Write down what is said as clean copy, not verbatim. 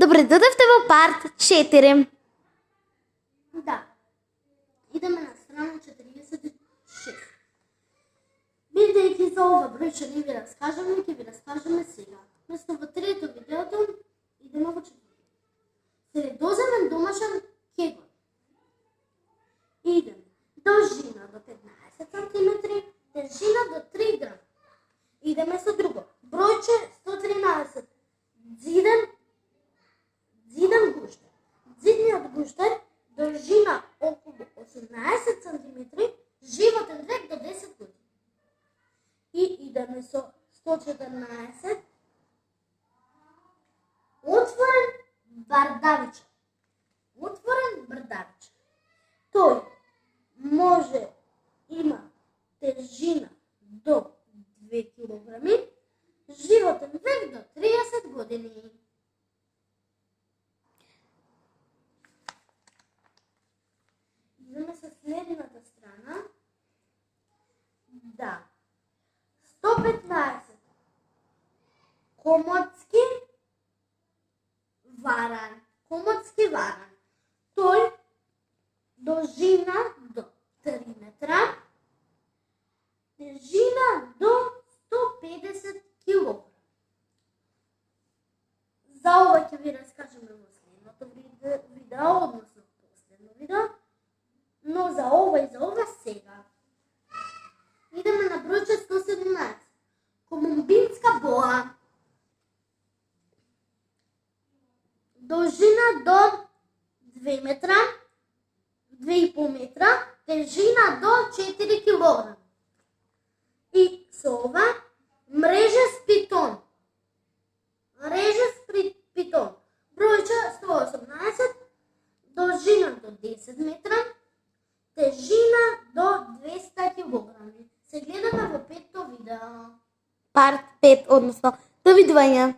Добре дојдовте во парт 4. Да. Идеме на страна 46. Бидејќи за ова бројче не ви раскажаме, ќе ви раскажеме сега. Место во трето видеото, идеме во четврто. Средоземен домашен кегон. Идеме должина до 15 см, тежина до 3 грам. Идеме со друго. Бројче 113. Зиден гуштер. Зидниот гуштер, должина околу 18 см, животен век до 10 години. И идеме со 114. Отворен бардавичар. Тој може има тежина до 2 кг, животен век до 30 години. Идеме со следната страна. Да. 115. Комодски варан. Тој должина до 3 метра, тежина до 150 кг. За ова ќе ви раскажеме во следното видео, односно последно видео, но за ова сега. Идеме на бројче 117. Колумбинска боа. Должина до 2 метра, 2,5 метра, тежина до 4 кг. И со ова мрежест питон. Бројче 118, должина до 10 метра, тежина до 200 кг. Се гледаме во петто видео. Парт 5, односно, довидување.